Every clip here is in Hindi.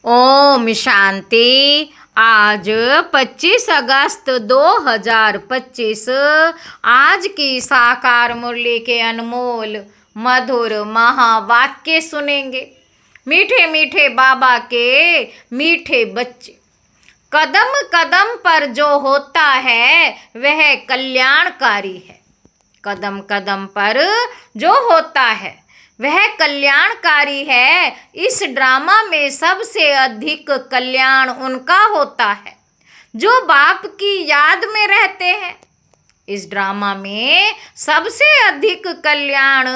ओम शांति। आज 25 अगस्त 2025 आज की साकार मुरली के अनमोल मधुर महावाक्य सुनेंगे। मीठे मीठे बाबा के मीठे बच्चे। कदम कदम पर जो होता है वह कल्याणकारी है। कदम कदम पर जो होता है वह कल्याणकारी है। इस ड्रामा में सबसे अधिक कल्याण उनका होता है जो बाप की याद में रहते हैं। इस ड्रामा में सबसे अधिक कल्याण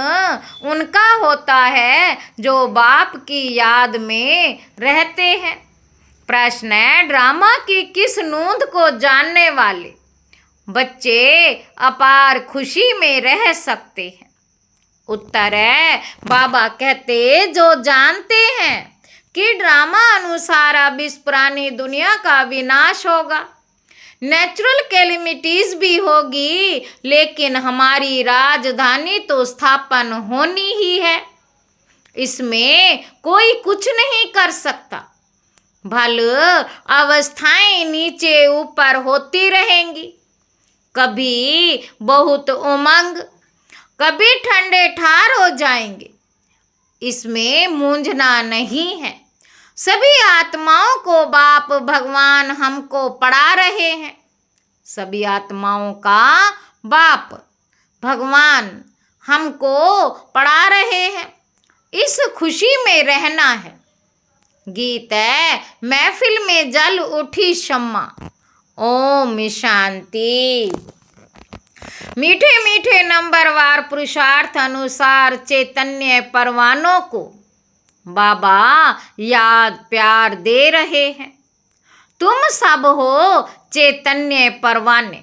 उनका होता है जो बाप की याद में रहते हैं। प्रश्न है, ड्रामा की किस नूंद को जानने वाले बच्चे अपार खुशी में रह सकते हैं? उत्तर है, बाबा कहते जो जानते हैं कि ड्रामा अनुसार अब इस पुरानी दुनिया का विनाश होगा, नेचुरल कैलेमिटीज भी होगी, लेकिन हमारी राजधानी तो स्थापन होनी ही है। इसमें कोई कुछ नहीं कर सकता। भल अवस्थाएं नीचे ऊपर होती रहेंगी, कभी बहुत उमंग, कभी ठंडे ठार हो जाएंगे। इसमें मूंझना नहीं है। सभी आत्माओं को बाप भगवान हमको पढ़ा रहे हैं। सभी आत्माओं का बाप भगवान हमको पढ़ा रहे हैं। इस खुशी में रहना है। गीत है, महफिल में जल उठी शम्मा। ओम शांति। मीठे मीठे नंबरवार पुरुषार्थ अनुसार चैतन्य परवानों को बाबा याद प्यार दे रहे हैं। तुम सब हो चैतन्य परवाने।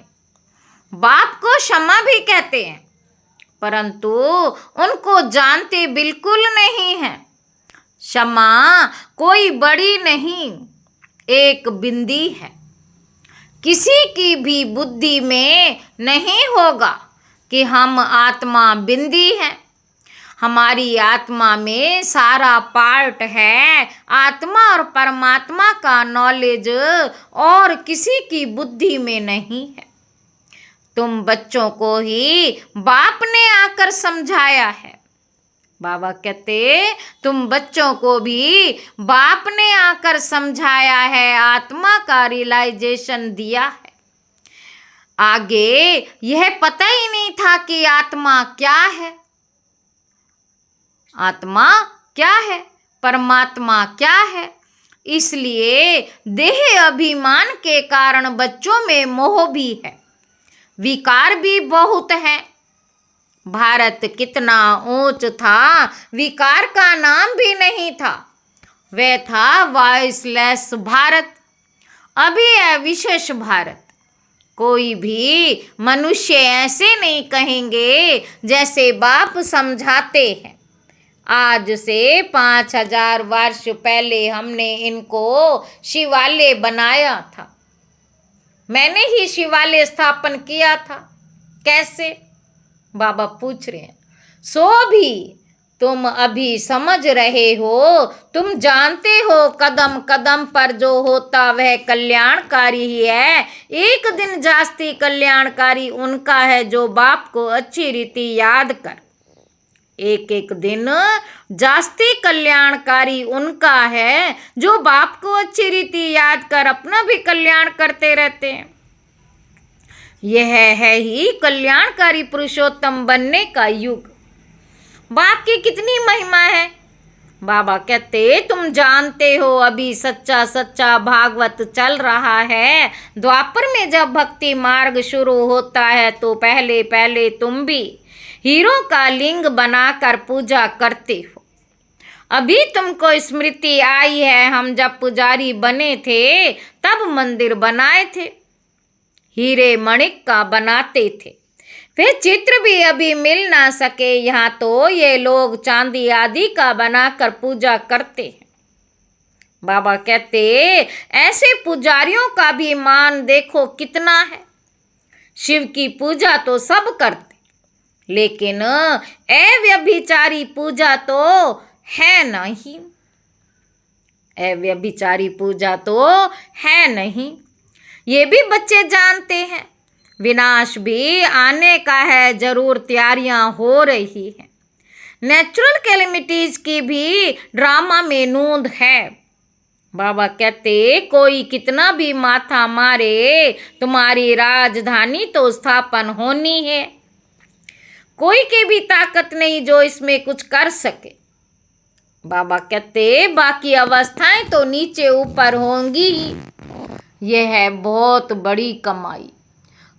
बाप को क्षमा भी कहते हैं, परंतु उनको जानते बिल्कुल नहीं हैं। क्षमा कोई बड़ी नहीं, एक बिंदी है। किसी की भी बुद्धि में नहीं होगा कि हम आत्मा बिंदी हैं। हमारी आत्मा में सारा पार्ट है। आत्मा और परमात्मा का नॉलेज और किसी की बुद्धि में नहीं है। तुम बच्चों को ही बाप ने आकर समझाया है। बाबा कहते तुम बच्चों को भी बाप ने आकर समझाया है, आत्मा का रियलाइजेशन दिया है। आगे यह पता ही नहीं था कि आत्मा क्या है, आत्मा क्या है, परमात्मा क्या है। इसलिए देह अभिमान के कारण बच्चों में मोह भी है, विकार भी बहुत है। भारत कितना ऊंच था, विकार का नाम भी नहीं था। वह था वॉइसलेस भारत। अभी है विशेष भारत। कोई भी मनुष्य ऐसे नहीं कहेंगे जैसे बाप समझाते हैं। आज से 5000 वर्ष पहले हमने इनको शिवालय बनाया था। मैंने ही शिवालय स्थापन किया था। कैसे? बाबा पूछ रहे हैं। सो भी तुम अभी समझ रहे हो, तुम जानते हो कदम कदम पर जो होता वह कल्याणकारी ही है। एक दिन जास्ती कल्याणकारी उनका है जो बाप को अच्छी रीति याद कर। एक एक दिन जास्ती कल्याणकारी उनका है जो बाप को अच्छी रीति याद कर अपना भी कल्याण करते रहते हैं। यह है ही कल्याणकारी पुरुषोत्तम बनने का युग। बाप की कितनी महिमा है। बाबा कहते तुम जानते हो अभी सच्चा सच्चा भागवत चल रहा है। द्वापर में जब भक्ति मार्ग शुरू होता है तो पहले पहले तुम भी हीरो का लिंग बनाकर पूजा करते हो। अभी तुमको स्मृति आई है, हम जब पुजारी बने थे तब मंदिर बनाए थे, हीरे मणिक का बनाते थे। फिर चित्र भी अभी मिल ना सके, यहाँ तो ये लोग चांदी आदि का बनाकर पूजा करते हैं। बाबा कहते ऐसे पुजारियों का भी मान देखो कितना है। शिव की पूजा तो सब करते, लेकिन अव्यभिचारी पूजा तो है नहीं। व्यभिचारी पूजा तो है नहीं, ये भी बच्चे जानते हैं। विनाश भी आने का है, जरूर तैयारियां हो रही हैं। नेचुरल कैलेमिटीज की भी ड्रामा में नोंद है। बाबा कहते कोई कितना भी माथा मारे, तुम्हारी राजधानी तो स्थापन होनी है। कोई की भी ताकत नहीं जो इसमें कुछ कर सके। बाबा कहते बाकी अवस्थाएं तो नीचे ऊपर होंगी ही। यह है बहुत बड़ी कमाई।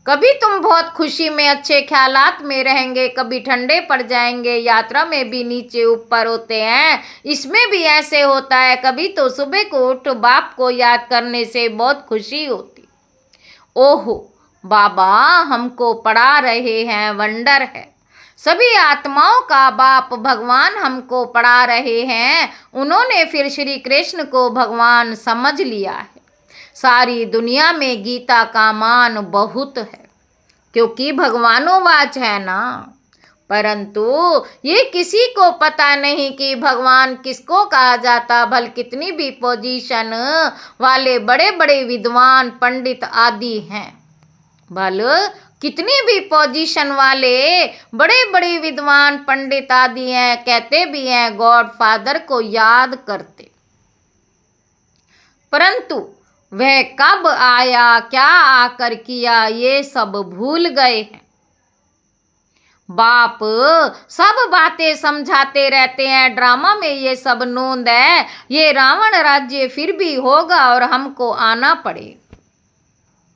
कभी तुम बहुत खुशी में अच्छे ख्यालात में रहेंगे, कभी ठंडे पड़ जाएंगे। यात्रा में भी नीचे ऊपर होते हैं, इसमें भी ऐसे होता है। कभी तो सुबह को उठ बाप को याद करने से बहुत खुशी होती। ओहो बाबा हमको पढ़ा रहे हैं, वंडर है। सभी आत्माओं का बाप भगवान हमको पढ़ा रहे हैं। उन्होंने फिर श्री कृष्ण को भगवान समझ लिया है। सारी दुनिया में गीता का मान बहुत है, क्योंकि भगवानोवाच है ना। परंतु ये किसी को पता नहीं कि भगवान किसको कहा जाता। भल कितनी भी पोजीशन वाले बड़े बड़े विद्वान पंडित आदि हैं, भल कितनी भी पोजीशन वाले बड़े बड़े विद्वान पंडित आदि हैं, कहते भी हैं गॉड फादर को याद करते, परंतु वह कब आया, क्या आकर किया, ये सब भूल गए हैं। बाप सब बातें समझाते रहते हैं, ड्रामा में ये सब नोंद है। ये रावण राज्य फिर भी होगा और हमको आना पड़ेगा।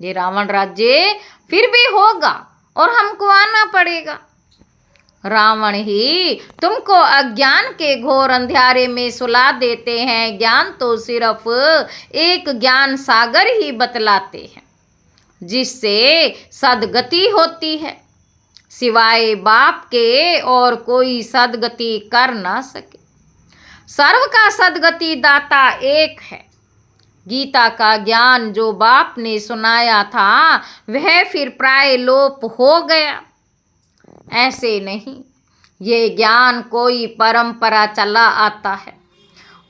ये रावण राज्य फिर भी होगा और हमको आना पड़ेगा। रावण ही तुमको अज्ञान के घोर अंधेरे में सुला देते हैं। ज्ञान तो सिर्फ एक ज्ञान सागर ही बतलाते हैं, जिससे सदगति होती है। सिवाय बाप के और कोई सदगति कर ना सके। सर्व का सदगति दाता एक है। गीता का ज्ञान जो बाप ने सुनाया था वह फिर प्राय लोप हो गया। ऐसे नहीं, ये ज्ञान कोई परंपरा चला आता है।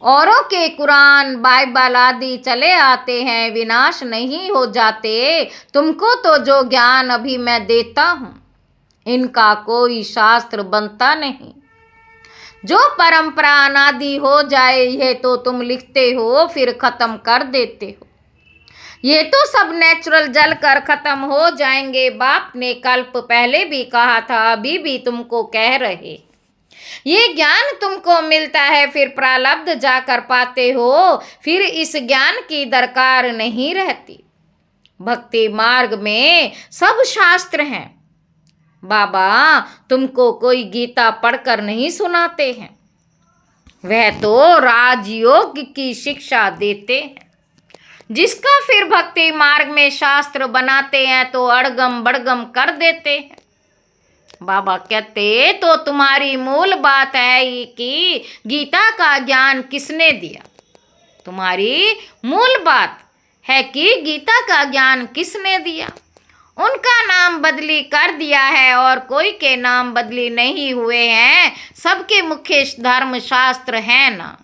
औरों के कुरान बाइबल आदि चले आते हैं, विनाश नहीं हो जाते। तुमको तो जो ज्ञान अभी मैं देता हूँ, इनका कोई शास्त्र बनता नहीं। जो परंपरा अनादि हो जाए, ये तो तुम लिखते हो फिर खत्म कर देते हो। ये तो सब नेचुरल जल कर खत्म हो जाएंगे। बाप ने कल्प पहले भी कहा था, अभी भी तुमको कह रहे। ये ज्ञान तुमको मिलता है, फिर प्रारब्ध जाकर पाते हो, फिर इस ज्ञान की दरकार नहीं रहती। भक्ति मार्ग में सब शास्त्र हैं। बाबा तुमको कोई गीता पढ़कर नहीं सुनाते हैं, वह तो राजयोग की शिक्षा देते हैं, जिसका फिर भक्ति मार्ग में शास्त्र बनाते हैं तो अड़गम बड़गम कर देते हैं। बाबा कहते तो तुम्हारी मूल बात है कि गीता का ज्ञान किसने दिया। तुम्हारी मूल बात है कि गीता का ज्ञान किसने दिया। उनका नाम बदली कर दिया है और कोई के नाम बदली नहीं हुए हैं। सबके मुख्य धर्म शास्त्र है ना।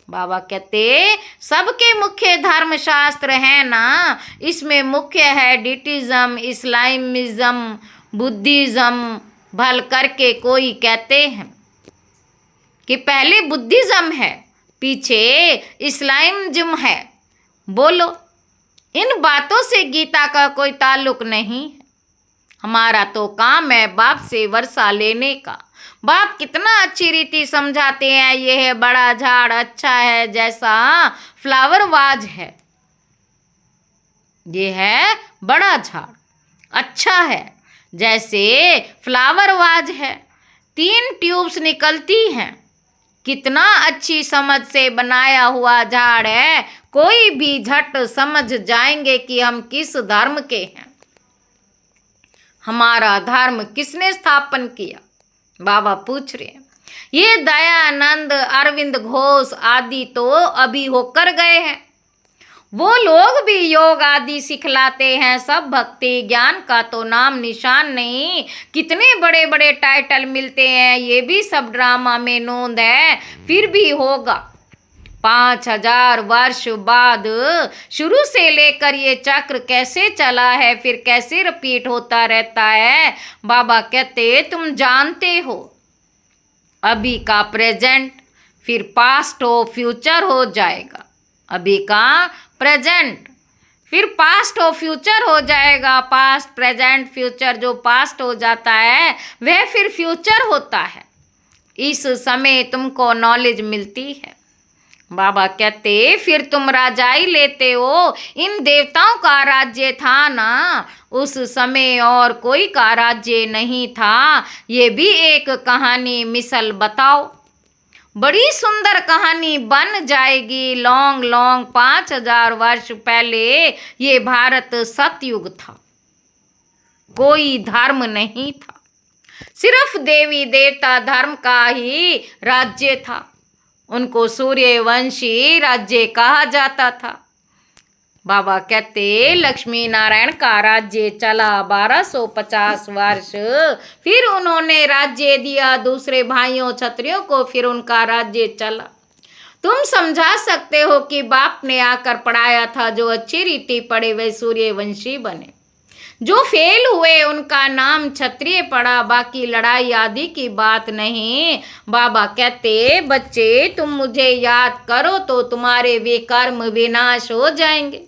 बाबा कहते सबके मुख्य धर्म शास्त्र है ना। इसमें मुख्य है डिटिज्म, इस्लामिज्म, बुद्धिज्म। भल करके कोई कहते हैं कि पहले बुद्धिज्म है, पीछे इस्लामिज्म है। बोलो, इन बातों से गीता का कोई ताल्लुक नहीं है। हमारा तो काम है बाप से वर्षा लेने का। बाप कितना अच्छी रीति समझाते हैं। यह है बड़ा झाड़ अच्छा है जैसा फ्लावर वाज है। ये है बड़ा झाड़ अच्छा है जैसे फ्लावर वाज है। 3 ट्यूब्स निकलती हैं। कितना अच्छी समझ से बनाया हुआ झाड़ है। कोई भी झट समझ जाएंगे कि हम किस धर्म के हैं। हमारा धर्म किसने स्थापन किया। बाबा पूछ रहे हैं। ये दयानंद, अरविंद घोष आदि तो अभी होकर गए हैं। वो लोग भी योग आदि सिखलाते हैं। सब भक्ति ज्ञान का तो नाम निशान नहीं। कितने बड़े बड़े टाइटल मिलते हैं। ये भी सब ड्रामा में नोंद है। फिर भी होगा। 5000 वर्ष बाद शुरू से लेकर ये चक्र कैसे चला है, फिर कैसे रिपीट होता रहता है। बाबा कहते तुम जानते हो, अभी का प्रेजेंट, फिर पास्ट हो फ्यूचर हो जाएगा। अभी का प्रेजेंट, फिर पास्ट हो फ्यूचर हो जाएगा। पास्ट प्रेजेंट फ्यूचर, जो पास्ट हो जाता है वह फिर फ्यूचर होता है। इस समय तुमको नॉलेज मिलती है। बाबा कहते फिर तुम राजाई लेते हो। इन देवताओं का राज्य था ना, उस समय और कोई का राज्य नहीं था। ये भी एक कहानी मिसल बताओ, बड़ी सुंदर कहानी बन जाएगी। लॉन्ग 5000 वर्ष पहले ये भारत सतयुग था, कोई धर्म नहीं था, सिर्फ देवी देवता धर्म का ही राज्य था। उनको सूर्यवंशी राज्य कहा जाता था। बाबा कहते लक्ष्मी नारायण का राज्य चला 1250 वर्ष, फिर उन्होंने राज्य दिया दूसरे भाइयों क्षत्रियों को, फिर उनका राज्य चला। तुम समझा सकते हो कि बाप ने आकर पढ़ाया था, जो अच्छी रीति पढ़े वे सूर्यवंशी बने, जो फेल हुए उनका नाम क्षत्रिय पड़ा। बाकी लड़ाई आदि की बात नहीं। बाबा कहते बच्चे तुम मुझे याद करो तो तुम्हारे विकर्म विनाश हो जाएंगे।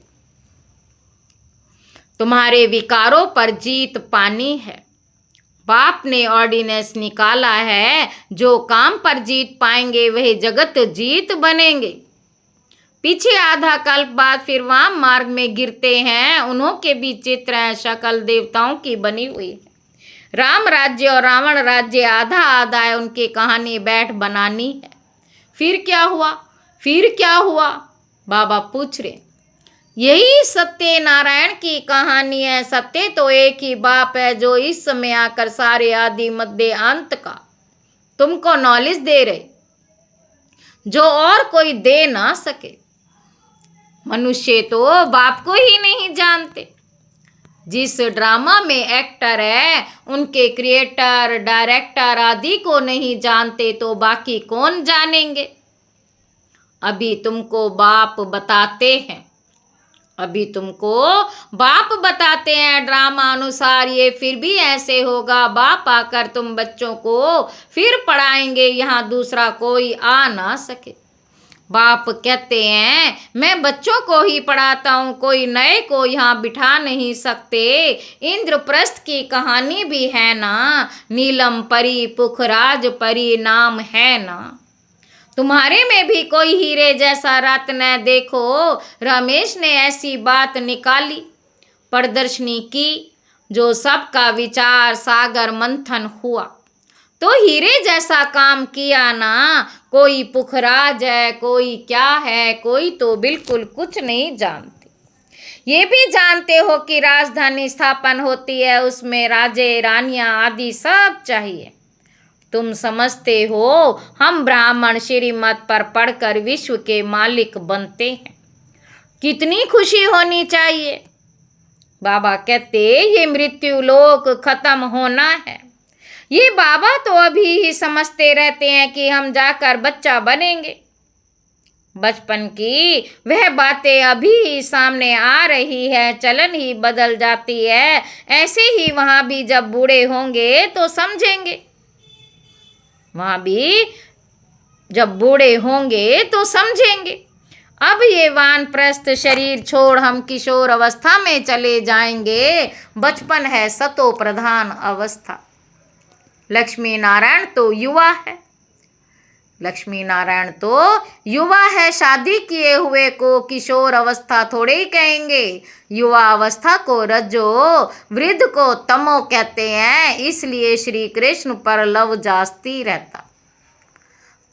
तुम्हारे विकारों पर जीत पानी है। बाप ने ऑर्डिनेंस निकाला है, जो काम पर जीत पाएंगे वही जगत जीत बनेंगे। पीछे आधा कल्प बाद फिर वाम मार्ग में गिरते हैं, उन्हों के भी चित्र हैं, शकल देवताओं की बनी हुई है। राम राज्य और रावण राज्य आधा आधा है, उनकी कहानी बैठ बनानी है। फिर क्या हुआ, फिर क्या हुआ, बाबा पूछ रहे। यही सत्य नारायण की कहानी है। सत्य तो एक ही बाप है, जो इस समय आकर सारे आदि मध्य अंत का तुमको नॉलेज दे रहे, जो और कोई दे ना सके। मनुष्य तो बाप को ही नहीं जानते। जिस ड्रामा में एक्टर है उनके क्रिएटर डायरेक्टर आदि को नहीं जानते, तो बाकी कौन जानेंगे। अभी तुमको बाप बताते हैं, अभी तुमको बाप बताते हैं ड्रामा अनुसार, ये फिर भी ऐसे होगा। बाप आकर तुम बच्चों को फिर पढ़ाएंगे, यहाँ दूसरा कोई आ ना सके। बाप कहते हैं मैं बच्चों को ही पढ़ाता हूँ, कोई नए को यहाँ बिठा नहीं सकते। इंद्रप्रस्थ की कहानी भी है ना, नीलम परी पुखराज परी नाम है ना। तुम्हारे में भी कोई हीरे जैसा रत्न है। देखो रमेश ने ऐसी बात निकाली, प्रदर्शनी की, जो सबका विचार सागर मंथन हुआ, तो हीरे जैसा काम किया ना। कोई पुखराज है, कोई क्या है, कोई तो बिल्कुल कुछ नहीं जानते। ये भी जानते हो कि राजधानी स्थापन होती है, उसमें राजे रानियां आदि सब चाहिए। तुम समझते हो हम ब्राह्मण श्रीमत पर पढ़कर विश्व के मालिक बनते हैं, कितनी खुशी होनी चाहिए। बाबा कहते ये मृत्यु लोक खत्म होना है। ये बाबा तो अभी ही समझते रहते हैं कि हम जाकर बच्चा बनेंगे। बचपन की वह बातें अभी ही सामने आ रही है, चलन ही बदल जाती है। ऐसे ही वहाँ भी जब बूढ़े होंगे तो समझेंगे, वहाँ भी जब बूढ़े होंगे तो समझेंगे। अब ये वानप्रस्थ शरीर छोड़ हम किशोर अवस्था में चले जाएंगे। बचपन है सतो प्रधान अवस्था। लक्ष्मी नारायण तो युवा है, लक्ष्मी नारायण तो युवा है। शादी किए हुए को किशोर अवस्था थोड़े ही कहेंगे। युवा अवस्था को रजो, वृद्ध को तमो कहते हैं। इसलिए श्री कृष्ण पर लव जास्ती रहता।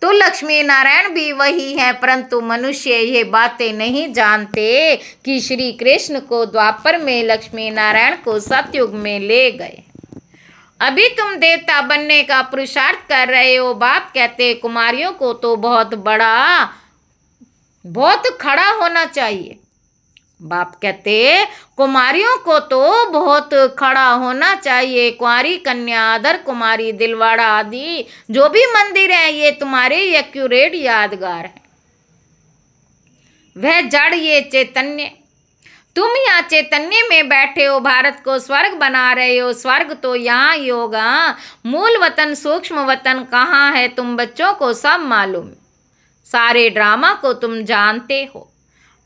तो लक्ष्मी नारायण भी वही है, परंतु मनुष्य ये बातें नहीं जानते कि श्री कृष्ण को द्वापर में लक्ष्मी नारायण को सतयुग में ले गए। अभी तुम देवता बनने का पुरुषार्थ कर रहे हो। बाप कहते कुमारियों को तो बहुत खड़ा होना चाहिए। बाप कहते कुमारियों को तो बहुत खड़ा होना चाहिए। कुंवारी कन्या, आदर कुमारी, दिलवाड़ा आदि जो भी मंदिर है ये तुम्हारे एक्यूरेट यादगार है। वह जड़ ये चैतन्य। तुम यहाँ चैतन्य में बैठे हो, भारत को स्वर्ग बना रहे हो। स्वर्ग तो यहाँ ही होगा, मूल वतन सूक्ष्म वतन कहाँ है तुम बच्चों को सब मालूम। सारे ड्रामा को तुम जानते हो।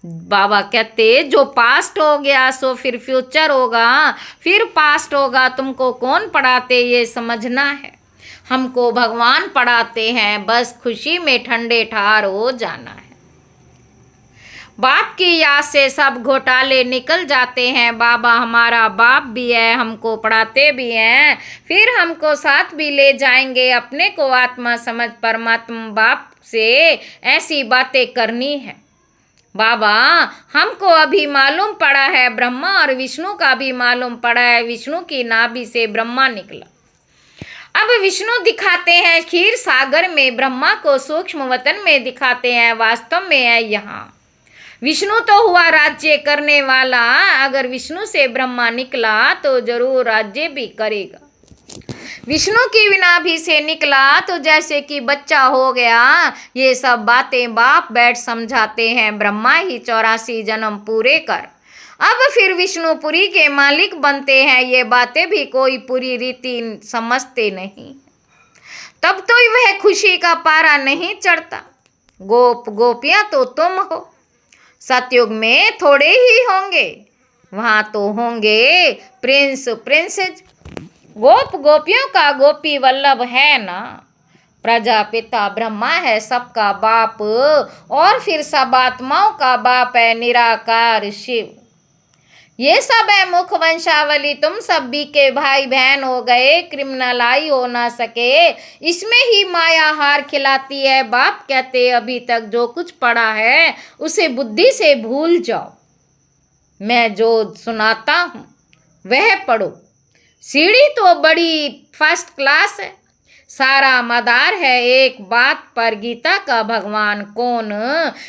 बाबा कहते जो पास्ट हो गया सो फिर फ्यूचर होगा, फिर पास्ट होगा। तुमको कौन पढ़ाते ये समझना है। हमको भगवान पढ़ाते हैं, बस खुशी में ठंडे ठार हो जाना है। बाप की याद से सब घोटाले निकल जाते हैं। बाबा हमारा बाप भी है, हमको पढ़ाते भी हैं, फिर हमको साथ भी ले जाएंगे। अपने को आत्मा समझ परमात्मा बाप से ऐसी बातें करनी है। बाबा हमको अभी मालूम पड़ा है, ब्रह्मा और विष्णु का भी मालूम पड़ा है। विष्णु की नाभि से ब्रह्मा निकला। अब विष्णु दिखाते हैं क्षीर सागर में, ब्रह्मा को सूक्ष्म वतन में दिखाते हैं, वास्तव में है यहाँ। विष्णु तो हुआ राज्य करने वाला, अगर विष्णु से ब्रह्मा निकला तो जरूर राज्य भी करेगा। विष्णु की नाभि से निकला तो जैसे कि बच्चा हो गया। ये सब बातें बाप बैठ समझाते हैं। ब्रह्मा ही 84 जन्म पूरे कर अब फिर विष्णुपुरी के मालिक बनते हैं। ये बातें भी कोई पूरी रीति समझते नहीं, तब तो वह खुशी का पारा नहीं चढ़ता। गोप गोपियां तो तुम हो, सतयुग में थोड़े ही होंगे, वहां तो होंगे प्रिंस प्रिंसेस। गोप गोपियों का गोपी वल्लभ है ना। प्रजापिता ब्रह्मा है सबका बाप, और फिर सब आत्माओं का बाप है निराकार शिव। ये सब है मुख वंशावली। तुम सब भी के भाई बहन हो गए, क्रिमिनल आई हो ना सके। इसमें ही माया हार खिलाती है। बाप कहते अभी तक जो कुछ पढ़ा है उसे बुद्धि से भूल जाओ। मैं जो सुनाता हूँ वह पढ़ो। सीढ़ी तो बड़ी फर्स्ट क्लास है, सारा मदार है एक बात पर। गीता का भगवान कौन,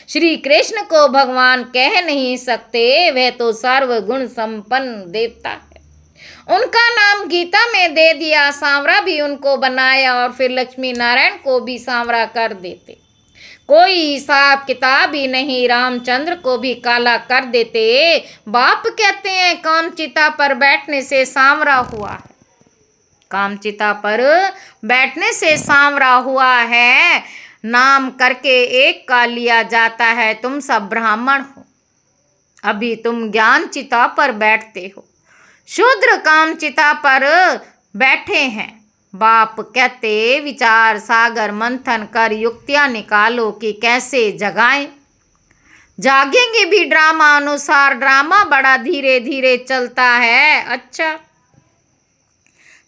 श्री कृष्ण को भगवान कह नहीं सकते, वह तो सर्वगुण संपन्न देवता है। उनका नाम गीता में दे दिया, सांवरा भी उनको बनाया, और फिर लक्ष्मी नारायण को भी सांवरा कर देते। कोई हिसाब किताब ही नहीं, रामचंद्र को भी काला कर देते। बाप कहते हैं कामचिता पर बैठने से सांवरा हुआ है। कामचिता पर बैठने से सांवरा हुआ है। नाम करके एक का लिया जाता है। तुम सब ब्राह्मण हो, अभी तुम ज्ञान चिता पर बैठते हो। शूद्र कामचिता पर बैठे हैं। बाप कहते विचार सागर मंथन कर युक्तियां निकालो कि कैसे जगाएं। जागेंगे भी ड्रामा अनुसार, ड्रामा बड़ा धीरे धीरे चलता है। अच्छा,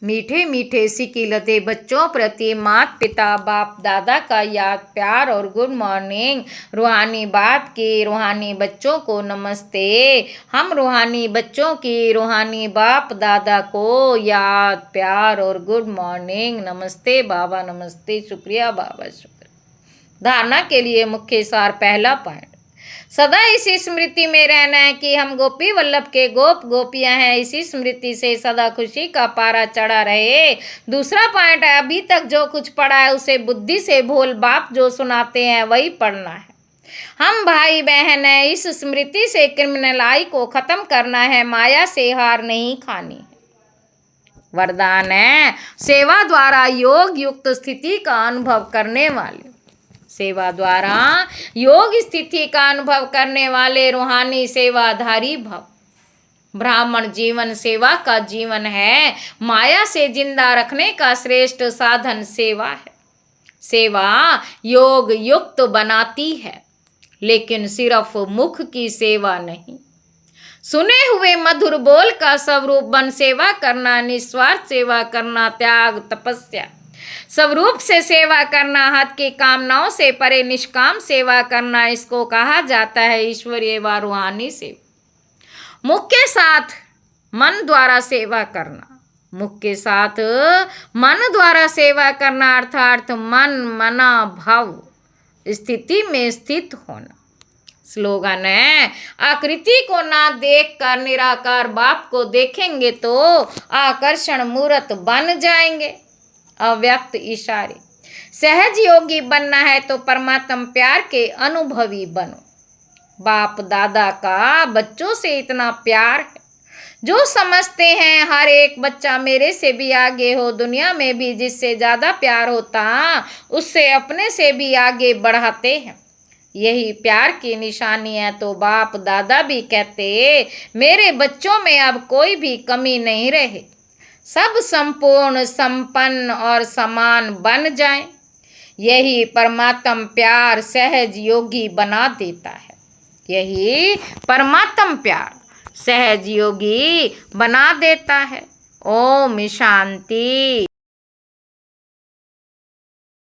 मीठे मीठे सिकिलते बच्चों प्रति माता पिता बाप दादा का याद प्यार और गुड मॉर्निंग। रूहानी बाप की रूहानी बच्चों को नमस्ते। हम रूहानी बच्चों की रूहानी बाप दादा को याद प्यार और गुड मॉर्निंग। नमस्ते बाबा, नमस्ते, शुक्रिया बाबा, शुक्रिया। धारणा के लिए मुख्य सार। पहला पॉइंट, सदा इसी स्मृति में रहना है कि हम गोपी वल्लभ के गोप गोपियां हैं। इसी स्मृति से सदा खुशी का पारा चढ़ा रहे। दूसरा पॉइंट है, अभी तक जो कुछ पढ़ा है उसे बुद्धि से भूल, बाप जो सुनाते हैं वही पढ़ना है। हम भाई बहन हैं, इस स्मृति से क्रिमिनल आई को खत्म करना है। माया से हार नहीं खानी है। वरदान है सेवा द्वारा योग युक्त स्थिति का अनुभव करने वाले। सेवा द्वारा योग स्थिति का अनुभव करने वाले रूहानी सेवाधारी भव। ब्राह्मण जीवन सेवा का जीवन है। माया से जिंदा रखने का श्रेष्ठ साधन सेवा है। सेवा योग युक्त बनाती है, लेकिन सिर्फ मुख की सेवा नहीं। सुने हुए मधुर बोल का स्वरूप बन सेवा करना, निस्वार्थ सेवा करना, त्याग तपस्या स्वरूप से सेवा करना, हाथ की कामनाओं से परे निष्काम सेवा करना, इसको कहा जाता है ईश्वरीय व रूहानी सेवा। मुख के साथ मन द्वारा सेवा करना, मुख के साथ मन द्वारा सेवा करना अर्थात मन मना भाव स्थिति में स्थित होना। स्लोगन है, आकृति को ना देखकर निराकार बाप को देखेंगे तो आकर्षण मूर्त बन जाएंगे। अव्यक्त इशारे। सहज योगी बनना है तो परमात्मा प्यार के अनुभवी बनो। बाप दादा का बच्चों से इतना प्यार है, जो समझते हैं हर एक बच्चा मेरे से भी आगे हो, दुनिया में भी जिससे ज़्यादा प्यार होता उससे अपने से भी आगे बढ़ाते हैं। यही प्यार की निशानी है। तो बाप दादा भी कहते मेरे बच्चों में अब कोई भी कमी नहीं रहे, सब संपूर्ण संपन्न और समान बन जाएं। यही परमात्म प्यार सहज योगी बना देता है। यही परमात्म प्यार सहज योगी बना देता है। ओम शांति।